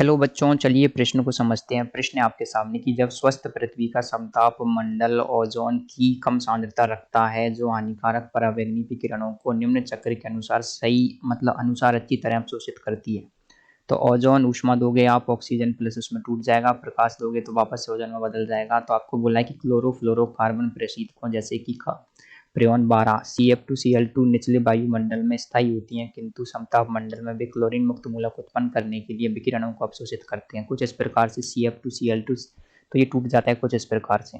Hello बच्चों, चलिए प्रश्न को समझते हैं। प्रश्न है आपके सामने कि जब स्वस्थ पृथ्वी का समताप मंडल ओजोन की कम सांद्रता रखता है जो हानिकारक पराबैंगनी विकिरणों को निम्न चक्र के अनुसार सही अनुसार अच्छी तरह अवशोषित करती है। तो ओजोन ऊष्मा दोगे आप, ऑक्सीजन प्लस उसमें टूट जाएगा, प्रकाश दोगे तो वापस से ओजोन में बदल जाएगा। तो आपको बोला है कि क्लोरोफ्लोरोकार्बन प्रेषितकों जैसे कि फ्रेऑन 12 CF2Cl2 निचले वायुमंडल में स्थायी होती हैं, किंतु समताप मंडल में वे क्लोरीन मुक्त मूलक उत्पन्न करने के लिए विकिरणों को अवशोषित करते हैं। कुछ इस प्रकार से CF2Cl2 तो ये टूट जाता है कुछ इस प्रकार से।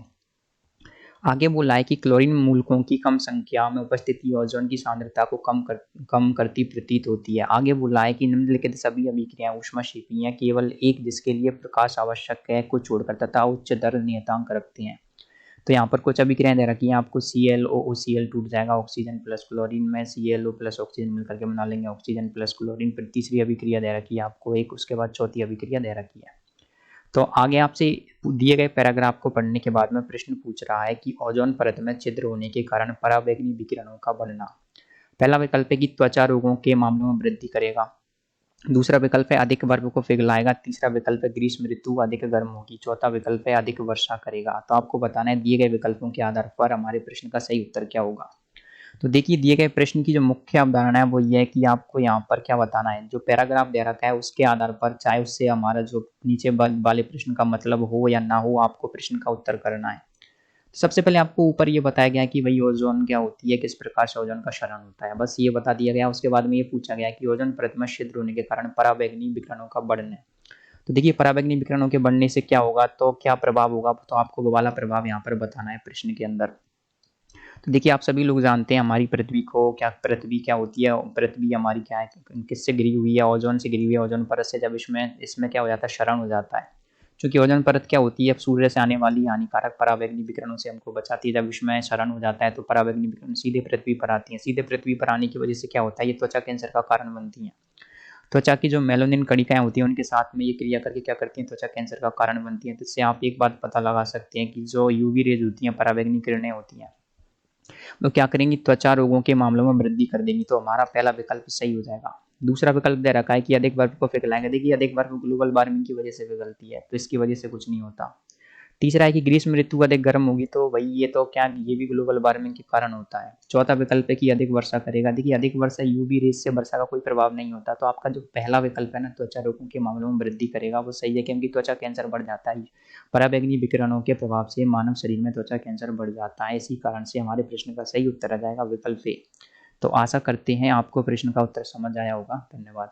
आगे बोला है कि क्लोरीन मूलकों की कम संख्या में उपस्थिति ओजोन की सांद्रता को कम करती प्रतीत होती है। आगे बोला है कि निम्नलिखित सभी अभिक्रियाएं ऊष्माक्षेपी हैं, केवल एक जिसके लिए प्रकाश आवश्यक है को छोड़कर तथा उच्च दर नियतांक रखते हैं। तो यहाँ पर कुछ अभिक्रियाएं दे रखी हैं आपको। ClOCl टूट जाएगा ऑक्सीजन प्लस क्लोरीन में, ClO प्लस ऑक्सीजन मिलकर के बना लेंगे ऑक्सीजन प्लस क्लोरीन। फिर तीसरी अभिक्रिया दे रखी है आपको एक, उसके बाद चौथी अभिक्रिया दे रखी है। तो आगे आपसे दिए गए पैराग्राफ को पढ़ने के बाद में प्रश्न पूछ रहा है कि ओजोन परत में छिद्र होने के कारण पराबैंगनी विकिरणों का बढ़ना। पहला विकल्प है कि त्वचा रोगों के मामलों में वृद्धि करेगा। दूसरा विकल्प है अधिक बर्फ को पिघलाएगा। तीसरा विकल्प है ग्रीष्म ऋतु अधिक गर्म होगी। चौथा विकल्प है अधिक वर्षा करेगा। तो आपको बताना है दिए गए विकल्पों के आधार पर हमारे प्रश्न का सही उत्तर क्या होगा। तो देखिए, दिए गए प्रश्न की जो मुख्य अवधारणा है वो ये है कि आपको यहाँ पर क्या बताना है। जो पैराग्राफ दे रखा है उसके आधार पर, चाहे उससे हमारा जो नीचे वाले प्रश्न का मतलब हो या ना हो, आपको प्रश्न का उत्तर करना है। सबसे पहले आपको ऊपर ये बताया गया कि भाई ओजोन क्या होती है, किस प्रकार से ओजोन का क्षरण होता है, बस ये बता दिया गया। उसके बाद में ये पूछा गया कि ओजोन परत में छिद्र होने के कारण पराबैंगनी विकिरणों का बढ़ने। तो देखिए, पराबैंगनी विकिरणों के बढ़ने से क्या होगा, तो क्या प्रभाव होगा, तो आपको वो वाला प्रभाव यहाँ पर बताना है प्रश्न के अंदर। तो देखिए, आप सभी लोग जानते हैं हमारी पृथ्वी को, क्या पृथ्वी क्या होती है, पृथ्वी हमारी क्या है, किससे घिरी हुई है, ओजोन से घिरी हुई है। ओजोन परत से जब इसमें क्या हो जाता है, क्षरण हो जाता है। क्योंकि ओजोन परत क्या होती है, अब सूर्य से आने वाली हानिकारक पराबैंगनी विकिरणों से हमको बचाती है। जब इसमें क्षरण हो जाता है तो पराबैंगनी विकिरण सीधे पृथ्वी पर आती है। सीधे पृथ्वी पर आने की वजह से क्या होता है, ये त्वचा कैंसर का कारण बनती है। त्वचा की जो मेलानिन कणिकाएं होती हैं उनके साथ में ये क्रिया करके क्या करती हैं, त्वचा कैंसर का कारण बनती है। तो इससे आप एक बात पता लगा सकते हैं कि जो यूवी रेज होती हैं, पराबैंगनी किरणें होती हैं, वो क्या करेंगी, त्वचा रोगों के मामलों में वृद्धि कर देंगी। तो हमारा पहला विकल्प सही हो जाएगा। दूसरा विकल्प दे रखा है कि अधिक बर्फ को पिघलाएंगे। देखिए, अधिक बर्फ ग्लोबल वार्मिंग की वजह से पिघलती है, तो इसकी वजह से कुछ नहीं होता। तीसरा है कि ग्रीष्म ऋतु अधिक गर्म होगी। तो भाई ये तो क्या, ये भी ग्लोबल वार्मिंग के कारण होता है। चौथा विकल्प है कि अधिक वर्षा करेगा। देखिए, अधिक वर्षा यूवी रेज से वर्षा का कोई प्रभाव नहीं होता। तो आपका जो पहला विकल्प है ना, त्वचा रोगों के मामलों में वृद्धि करेगा, वो सही है, क्योंकि त्वचा कैंसर बढ़ जाता है। पराबैंगनी विकिरणों के प्रभाव से मानव शरीर में त्वचा कैंसर बढ़ जाता है। इसी कारण से हमारे प्रश्न का सही उत्तर आ जाएगा विकल्प ए। तो आशा करते हैं आपको प्रश्न का उत्तर समझ आया होगा। धन्यवाद।